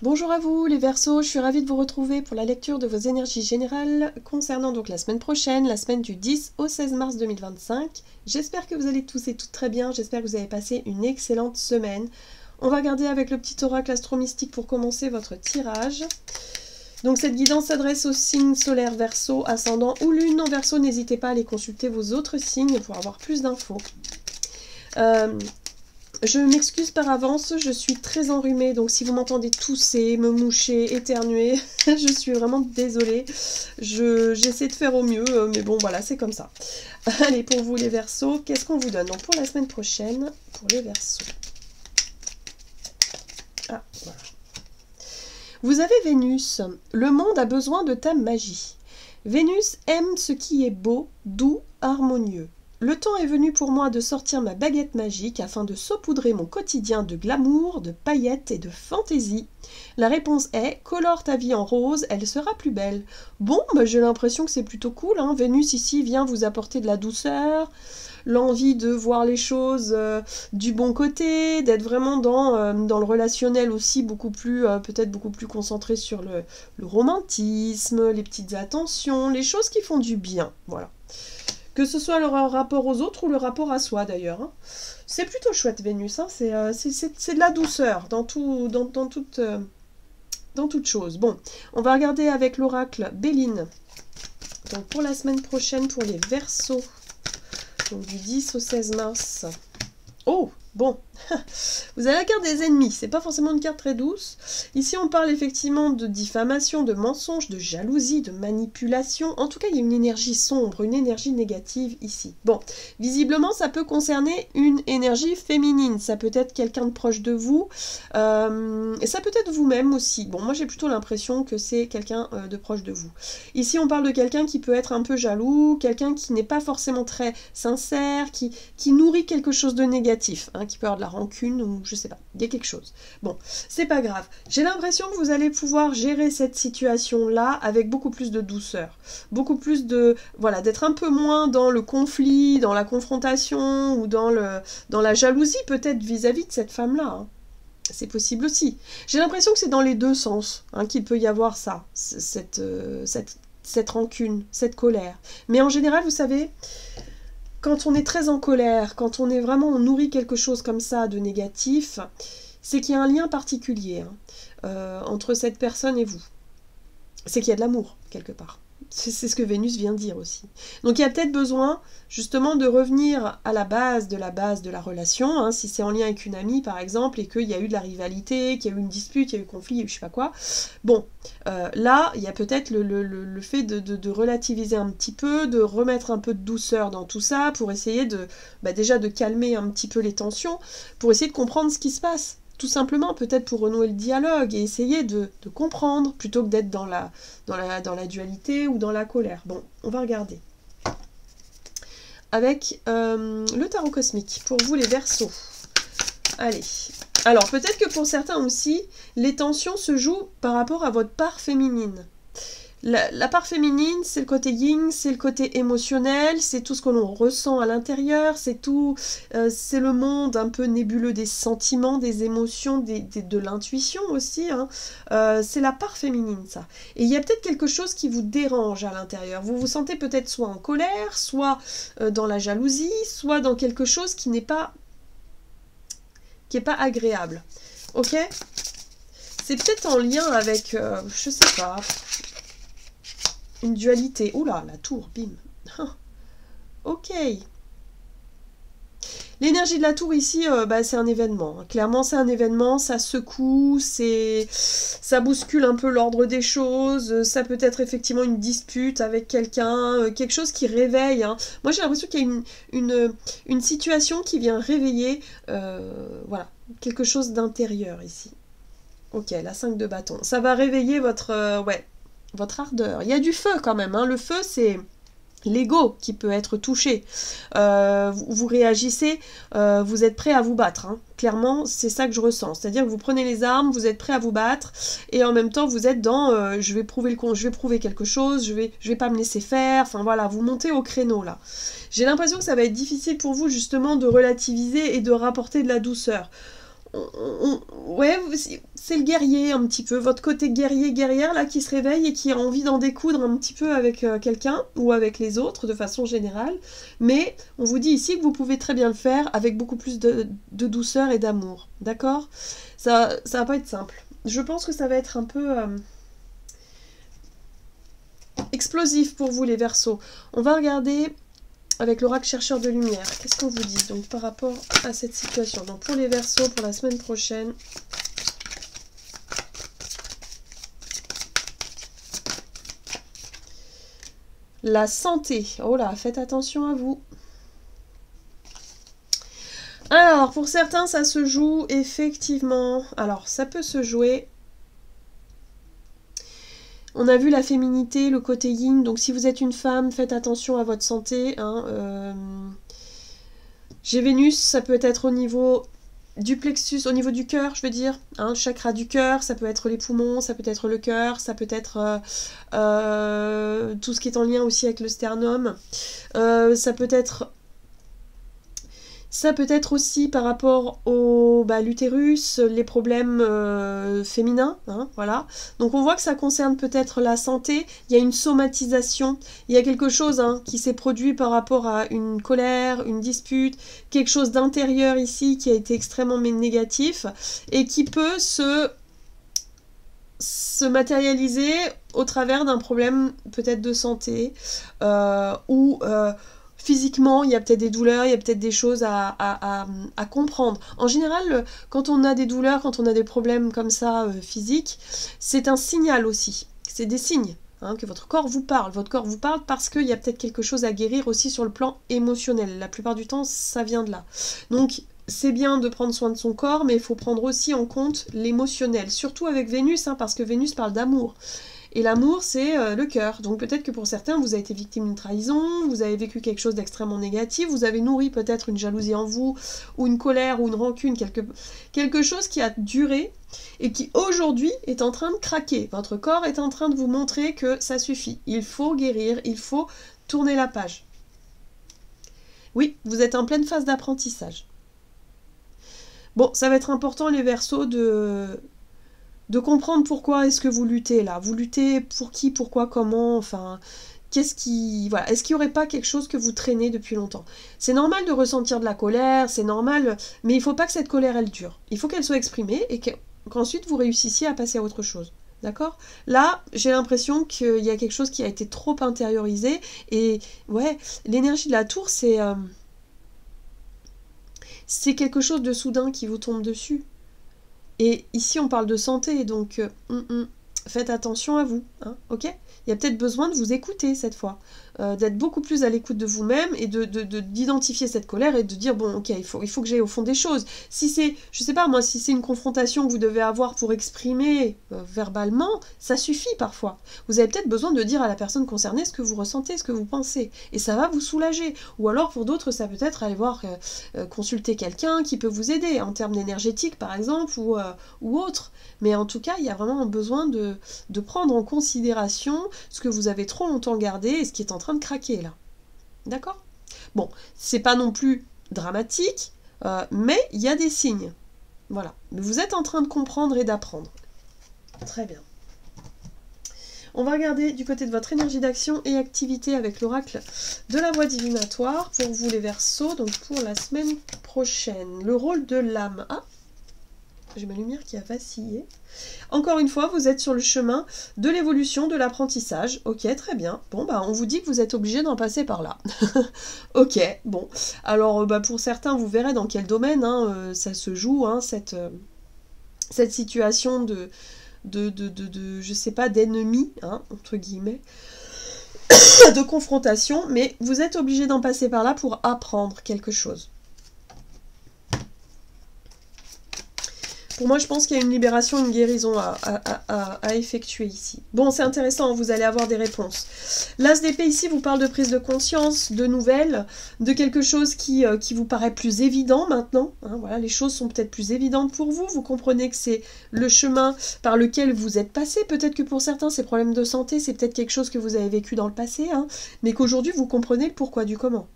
Bonjour à vous les Verseaux, je suis ravie de vous retrouver pour la lecture de vos énergies générales concernant donc la semaine prochaine, la semaine du 10 au 16 mars 2025. J'espère que vous allez tous et toutes très bien, j'espère que vous avez passé une excellente semaine. On va regarder avec le petit oracle astro-mystique pour commencer votre tirage. Donc cette guidance s'adresse aux signes solaires Verseau, ascendant ou lune en Verseau. N'hésitez pas à aller consulter vos autres signes pour avoir plus d'infos. Je m'excuse par avance, je suis très enrhumée, donc si vous m'entendez tousser, me moucher, éternuer, je suis vraiment désolée. J'essaie de faire au mieux, mais bon voilà, c'est comme ça. Allez, pour vous les Verseaux, qu'est-ce qu'on vous donne? Donc pour la semaine prochaine, pour les Verseaux. Ah, voilà. Vous avez Vénus. Le monde a besoin de ta magie. Vénus aime ce qui est beau, doux, harmonieux. Le temps est venu pour moi de sortir ma baguette magique afin de saupoudrer mon quotidien de glamour, de paillettes et de fantaisie. La réponse est « colore ta vie en rose, elle sera plus belle ». Bon, bah, j'ai l'impression que c'est plutôt cool, hein. Vénus ici vient vous apporter de la douceur, l'envie de voir les choses du bon côté, d'être vraiment dans le relationnel aussi, beaucoup plus peut-être beaucoup plus concentré sur le romantisme, les petites attentions, les choses qui font du bien, voilà. Que ce soit le rapport aux autres ou le rapport à soi d'ailleurs. Hein. C'est plutôt chouette Vénus, hein. C'est de la douceur dans toute chose. Bon, on va regarder avec l'oracle Béline. Donc pour la semaine prochaine, pour les Verseaux, donc du 10 au 16 mars. Oh, bon, vous avez la carte des ennemis, c'est pas forcément une carte très douce. Ici, on parle effectivement de diffamation, de mensonge, de jalousie, de manipulation. En tout cas, il y a une énergie sombre, une énergie négative ici. Bon, visiblement, ça peut concerner une énergie féminine. Ça peut être quelqu'un de proche de vous, et ça peut être vous-même aussi. Bon, moi, j'ai plutôt l'impression que c'est quelqu'un de proche de vous. Ici, on parle de quelqu'un qui peut être un peu jaloux, quelqu'un qui n'est pas forcément très sincère, qui nourrit quelque chose de négatif, hein, qui peut avoir de la rancune ou je sais pas, il y a quelque chose. Bon, c'est pas grave. J'ai l'impression que vous allez pouvoir gérer cette situation-là avec beaucoup plus de douceur, beaucoup plus de, voilà, d'être un peu moins dans le conflit, dans la confrontation ou dans la jalousie peut-être vis-à-vis de cette femme-là. Hein. C'est possible aussi. J'ai l'impression que c'est dans les deux sens hein, qu'il peut y avoir ça, cette rancune, cette colère. Mais en général, vous savez, quand on est très en colère, quand on est vraiment, on nourrit quelque chose comme ça de négatif, c'est qu'il y a un lien particulier hein, entre cette personne et vous. C'est qu'il y a de l'amour, quelque part. C'est ce que Vénus vient dire aussi. Donc il y a peut-être besoin justement de revenir à la base de la relation, hein, si c'est en lien avec une amie par exemple, et qu'il y a eu de la rivalité, qu'il y a eu une dispute, il y a eu un conflit, il y a eu je sais pas quoi. Bon, là, il y a peut-être le fait de relativiser un petit peu, de remettre un peu de douceur dans tout ça, pour essayer déjà de calmer un petit peu les tensions, pour essayer de comprendre ce qui se passe. Tout simplement, peut-être pour renouer le dialogue et essayer de comprendre, plutôt que d'être dans la dualité ou dans la colère. Bon, on va regarder. Avec le tarot cosmique, pour vous les Verseaux. Allez. Alors, peut-être que pour certains aussi, les tensions se jouent par rapport à votre part féminine. La part féminine, c'est le côté yin, c'est le côté émotionnel, c'est tout ce que l'on ressent à l'intérieur, c'est tout, c'est le monde un peu nébuleux des sentiments, des émotions, de l'intuition aussi. Hein. C'est la part féminine, ça. Et il y a peut-être quelque chose qui vous dérange à l'intérieur. Vous vous sentez peut-être soit en colère, soit dans la jalousie, soit dans quelque chose qui n'est pas agréable. Ok ? C'est peut-être en lien avec, je sais pas, une dualité. Oula, la tour, bim. Ok. L'énergie de la tour ici, c'est un événement. Clairement, c'est un événement, ça secoue, ça bouscule un peu l'ordre des choses, ça peut être effectivement une dispute avec quelqu'un, quelque chose qui réveille. Hein. Moi, j'ai l'impression qu'il y a une situation qui vient réveiller, voilà, quelque chose d'intérieur ici. Ok, la 5 de bâton. Ça va réveiller votre ardeur. Il y a du feu quand même. Hein. Le feu, c'est l'ego qui peut être touché. Vous réagissez, vous êtes prêt à vous battre. Hein. Clairement, c'est ça que je ressens. C'est-à-dire que vous prenez les armes, vous êtes prêt à vous battre, et en même temps, vous êtes dans je vais prouver quelque chose, je vais pas me laisser faire. Enfin voilà, vous montez au créneau là. J'ai l'impression que ça va être difficile pour vous justement de relativiser et de rapporter de la douceur. Ouais, c'est le guerrier un petit peu, votre côté guerrier, guerrière là qui se réveille et qui a envie d'en découdre un petit peu avec quelqu'un ou avec les autres de façon générale. Mais on vous dit ici que vous pouvez très bien le faire avec beaucoup plus de douceur et d'amour. D'accord? Ça va pas être simple. Je pense que ça va être un peu explosif pour vous les Verseaux. On va regarder avec l'oracle chercheur de lumière. Qu'est-ce qu'on vous dit donc par rapport à cette situation? Donc pour les Verseaux, pour la semaine prochaine. La santé. Oh là, faites attention à vous. Alors, pour certains, ça se joue effectivement. Alors, ça peut se jouer. On a vu la féminité, le côté yin. Donc, si vous êtes une femme, faites attention à votre santé. Hein, J'ai Vénus, ça peut être au niveau du plexus, au niveau du cœur, je veux dire. Hein, chakra du cœur, ça peut être les poumons, ça peut être le cœur, ça peut être tout ce qui est en lien aussi avec le sternum. Ça peut être aussi par rapport au l'utérus, les problèmes féminins, hein, voilà. Donc on voit que ça concerne peut-être la santé, il y a une somatisation, il y a quelque chose qui s'est produit par rapport à une colère, une dispute, quelque chose d'intérieur ici qui a été extrêmement négatif et qui peut se matérialiser au travers d'un problème peut-être de santé ou physiquement, il y a peut-être des douleurs, il y a peut-être des choses à comprendre. En général, quand on a des douleurs, quand on a des problèmes comme ça physiques, c'est un signal aussi. C'est des signes que votre corps vous parle. Votre corps vous parle parce qu'il y a peut-être quelque chose à guérir aussi sur le plan émotionnel. La plupart du temps, ça vient de là. Donc, c'est bien de prendre soin de son corps, mais il faut prendre aussi en compte l'émotionnel. Surtout avec Vénus, parce que Vénus parle d'amour. Et l'amour, c'est le cœur. Donc peut-être que pour certains, vous avez été victime d'une trahison, vous avez vécu quelque chose d'extrêmement négatif, vous avez nourri peut-être une jalousie en vous, ou une colère, ou une rancune, quelque chose qui a duré et qui aujourd'hui est en train de craquer. Votre corps est en train de vous montrer que ça suffit. Il faut guérir, il faut tourner la page. Oui, vous êtes en pleine phase d'apprentissage. Bon, ça va être important les Verseaux de comprendre pourquoi est-ce que vous luttez là. Vous luttez pour qui, pourquoi, comment, enfin, qu'est-ce qui... Voilà, est-ce qu'il n'y aurait pas quelque chose que vous traînez depuis longtemps? C'est normal de ressentir de la colère, c'est normal, mais il ne faut pas que cette colère, elle dure. Il faut qu'elle soit exprimée et qu'ensuite vous réussissiez à passer à autre chose. D'accord? Là, j'ai l'impression qu'il y a quelque chose qui a été trop intériorisé et, ouais, l'énergie de la tour, c'est quelque chose de soudain qui vous tombe dessus. Et ici, on parle de santé, donc faites attention à vous, ok? Il y a peut-être besoin de vous écouter cette fois, d'être beaucoup plus à l'écoute de vous-même et d'identifier cette colère et de dire, bon, ok, il faut que j'aille au fond des choses. Si c'est, je sais pas moi, si c'est une confrontation que vous devez avoir pour exprimer verbalement, ça suffit parfois. Vous avez peut-être besoin de dire à la personne concernée ce que vous ressentez, ce que vous pensez, et ça va vous soulager. Ou alors, pour d'autres, ça peut être aller voir, consulter quelqu'un qui peut vous aider, en termes énergétiques par exemple, ou autre. Mais en tout cas, il y a vraiment besoin de prendre en considération ce que vous avez trop longtemps gardé et ce qui est en train de craquer là. D'accord? Bon, c'est pas non plus dramatique, mais il y a des signes. Voilà. Mais vous êtes en train de comprendre et d'apprendre. Très bien. On va regarder du côté de votre énergie d'action et activité avec l'oracle de la voie divinatoire pour vous les Verseaux, donc pour la semaine prochaine. Le rôle de l'âme. Ah, j'ai ma lumière qui a vacillé. Encore une fois, vous êtes sur le chemin de l'évolution, de l'apprentissage. Ok, très bien. Bon, on vous dit que vous êtes obligé d'en passer par là. Ok, bon. Alors, pour certains, vous verrez dans quel domaine ça se joue, cette situation de je sais pas, d'ennemi, entre guillemets, de confrontation, mais vous êtes obligé d'en passer par là pour apprendre quelque chose. Pour moi, je pense qu'il y a une libération, une guérison à effectuer ici. Bon, c'est intéressant, vous allez avoir des réponses. L'As d'épée ici vous parle de prise de conscience, de nouvelles, de quelque chose qui vous paraît plus évident maintenant. Voilà, les choses sont peut-être plus évidentes pour vous. Vous comprenez que c'est le chemin par lequel vous êtes passé. Peut-être que pour certains, ces problèmes de santé, c'est peut-être quelque chose que vous avez vécu dans le passé, mais qu'aujourd'hui, vous comprenez le pourquoi du comment.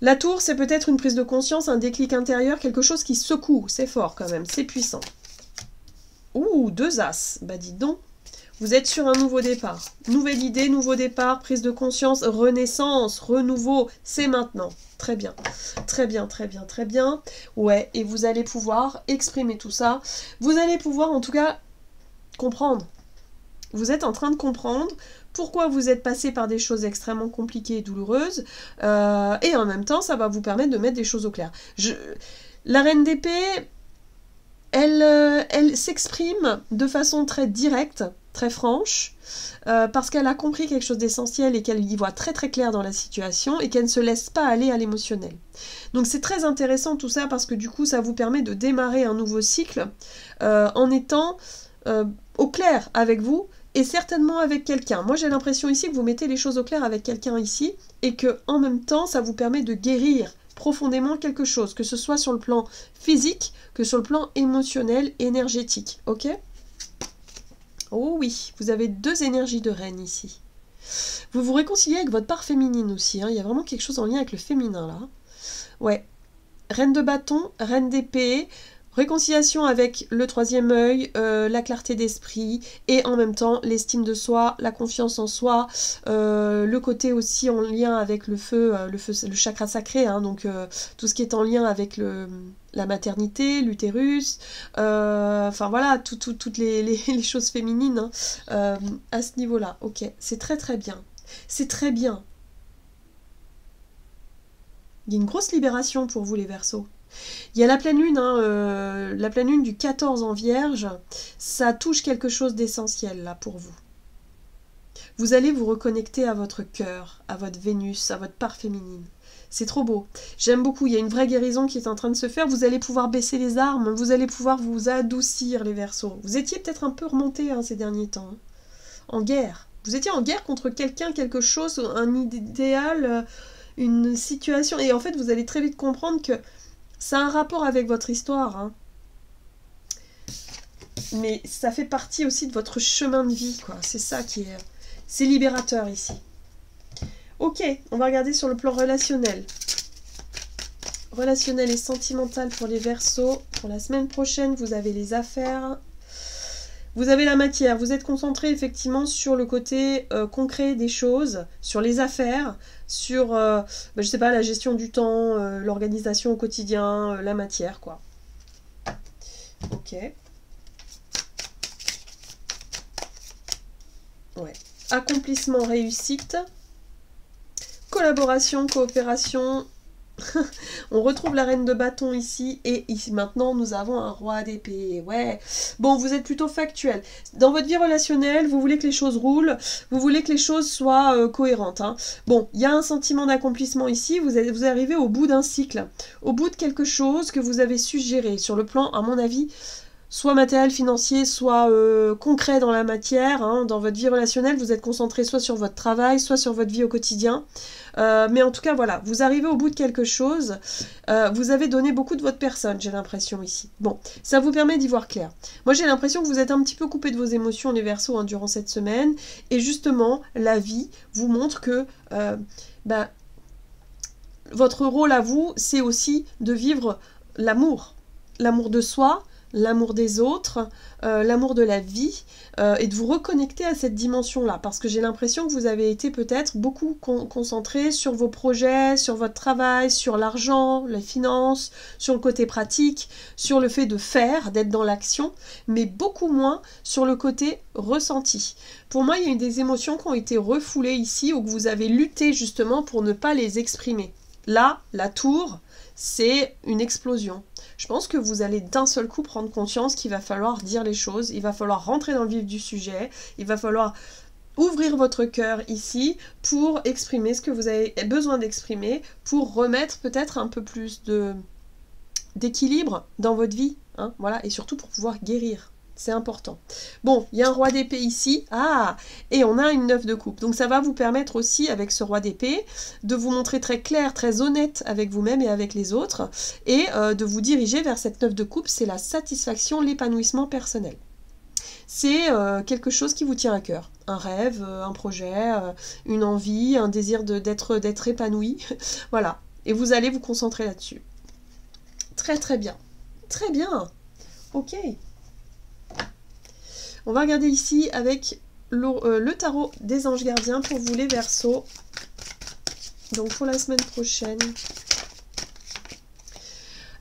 La tour, c'est peut-être une prise de conscience, un déclic intérieur, quelque chose qui secoue. C'est fort quand même, c'est puissant. Ouh, 2 As. Bah dites donc. Vous êtes sur un nouveau départ. Nouvelle idée, nouveau départ, prise de conscience, renaissance, renouveau. C'est maintenant. Très bien. Très bien, très bien, très bien. Ouais, et vous allez pouvoir exprimer tout ça. Vous allez pouvoir, en tout cas, comprendre. Vous êtes en train de comprendre pourquoi vous êtes passé par des choses extrêmement compliquées et douloureuses. Et en même temps, ça va vous permettre de mettre des choses au clair. La reine d'épée, elle s'exprime de façon très directe, très franche, parce qu'elle a compris quelque chose d'essentiel et qu'elle y voit très très clair dans la situation et qu'elle ne se laisse pas aller à l'émotionnel. Donc c'est très intéressant tout ça parce que du coup ça vous permet de démarrer un nouveau cycle en étant au clair avec vous et certainement avec quelqu'un. Moi j'ai l'impression ici que vous mettez les choses au clair avec quelqu'un ici et que en même temps ça vous permet de guérir profondément quelque chose, que ce soit sur le plan physique, que sur le plan émotionnel, énergétique, ok? Oh oui, vous avez 2 énergies de reine ici. Vous vous réconciliez avec votre part féminine aussi, hein. Il y a vraiment quelque chose en lien avec le féminin là. Ouais, reine de bâton, reine d'épée, réconciliation avec le 3e œil, la clarté d'esprit et en même temps l'estime de soi, la confiance en soi, le côté aussi en lien avec le feu, le chakra sacré, hein, donc tout ce qui est en lien avec la maternité, l'utérus, enfin voilà, toutes les choses féminines hein, à ce niveau-là. Ok, c'est très très bien. C'est très bien. Il y a une grosse libération pour vous les Verseaux. Il y a la pleine lune, hein, la pleine lune du 14 en Vierge, ça touche quelque chose d'essentiel là pour vous. Vous allez vous reconnecter à votre cœur, à votre Vénus, à votre part féminine. C'est trop beau. J'aime beaucoup, il y a une vraie guérison qui est en train de se faire. Vous allez pouvoir baisser les armes, vous allez pouvoir vous adoucir les Verseaux. Vous étiez peut-être un peu remonté hein, ces derniers temps, hein, en guerre. Vous étiez en guerre contre quelqu'un, quelque chose, un idéal, une situation. Et en fait, vous allez très vite comprendre que ça a un rapport avec votre histoire, hein. Mais ça fait partie aussi de votre chemin de vie, quoi. C'est ça qui est... C'est libérateur ici. Ok, on va regarder sur le plan relationnel. Relationnel et sentimental pour les Verseaux. Pour la semaine prochaine, vous avez les affaires. Vous avez la matière. Vous êtes concentré effectivement sur le côté concret des choses, sur les affaires, sur, je sais pas, la gestion du temps, l'organisation au quotidien, la matière, quoi. Ok. Ouais. Accomplissement, réussite. Collaboration, coopération. On retrouve la reine de bâton ici. Et ici, maintenant, nous avons un roi d'épée. Ouais. Bon, vous êtes plutôt factuel. Dans votre vie relationnelle, vous voulez que les choses roulent. Vous voulez que les choses soient cohérentes. Hein. Bon, il y a un sentiment d'accomplissement ici. Vous arrivez au bout d'un cycle. Au bout de quelque chose que vous avez su gérer. Sur le plan, à mon avis... soit matériel, financier, soit concret dans la matière. Hein. Dans votre vie relationnelle, vous êtes concentré soit sur votre travail, soit sur votre vie au quotidien. Mais en tout cas, voilà, vous arrivez au bout de quelque chose. Vous avez donné beaucoup de votre personne, j'ai l'impression ici. Bon, ça vous permet d'y voir clair. Moi, j'ai l'impression que vous êtes un petit peu coupé de vos émotions, les Verseaux, hein, durant cette semaine. Et justement, la vie vous montre que... votre rôle à vous, c'est aussi de vivre l'amour. L'amour de soi, l'amour des autres, l'amour de la vie, et de vous reconnecter à cette dimension-là, parce que j'ai l'impression que vous avez été peut-être beaucoup concentré sur vos projets, sur votre travail, sur l'argent, les finances, sur le côté pratique, sur le fait de faire, d'être dans l'action, mais beaucoup moins sur le côté ressenti. Pour moi, il y a eu des émotions qui ont été refoulées ici, ou que vous avez lutté justement pour ne pas les exprimer. Là, la tour, c'est une explosion. Je pense que vous allez d'un seul coup prendre conscience qu'il va falloir dire les choses, il va falloir rentrer dans le vif du sujet, il va falloir ouvrir votre cœur ici pour exprimer ce que vous avez besoin d'exprimer, pour remettre peut-être un peu plus d'équilibre dans votre vie, hein, voilà, et surtout pour pouvoir guérir. C'est important. Bon, il y a un roi d'épée ici. Ah, et on a une 9 de coupe. Donc ça va vous permettre aussi, avec ce roi d'épée, de vous montrer très clair, très honnête avec vous-même et avec les autres, et de vous diriger vers cette 9 de coupe. C'est la satisfaction, l'épanouissement personnel. C'est quelque chose qui vous tient à cœur. Un rêve, un projet, une envie, un désir d'être épanoui. Voilà. Et vous allez vous concentrer là-dessus. Très très bien. Très bien. Ok. On va regarder ici avec le tarot des anges gardiens pour vous les Verseaux. Donc pour la semaine prochaine.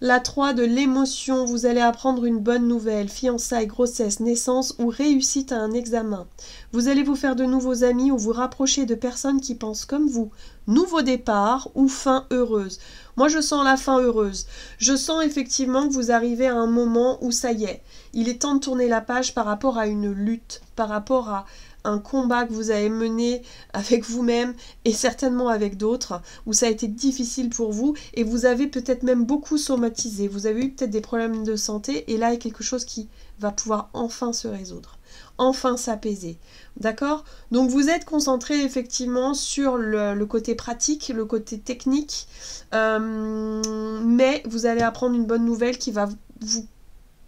La 3 de l'émotion, vous allez apprendre une bonne nouvelle, fiançailles, grossesse, naissance ou réussite à un examen. Vous allez vous faire de nouveaux amis ou vous rapprocher de personnes qui pensent comme vous. Nouveau départ ou fin heureuse. Moi je sens la fin heureuse. Je sens effectivement que vous arrivez à un moment où ça y est. Il est temps de tourner la page par rapport à une lutte, par rapport à un combat que vous avez mené avec vous-même et certainement avec d'autres, où ça a été difficile pour vous et vous avez peut-être même beaucoup somatisé, vous avez eu peut-être des problèmes de santé et là il y a quelque chose qui va pouvoir enfin se résoudre, enfin s'apaiser, d'accord? Donc vous êtes concentré effectivement sur le côté pratique, le côté technique, mais vous allez apprendre une bonne nouvelle qui va vous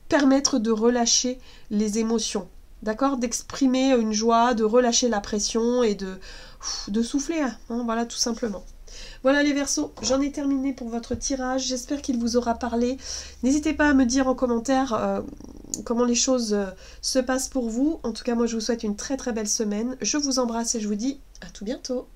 permettre de relâcher les émotions. D'accord, d'exprimer une joie, de relâcher la pression et de souffler, hein, voilà, tout simplement. Voilà les Verseaux, j'en ai terminé pour votre tirage, j'espère qu'il vous aura parlé. N'hésitez pas à me dire en commentaire comment les choses se passent pour vous. En tout cas, moi je vous souhaite une très très belle semaine. Je vous embrasse et je vous dis à tout bientôt.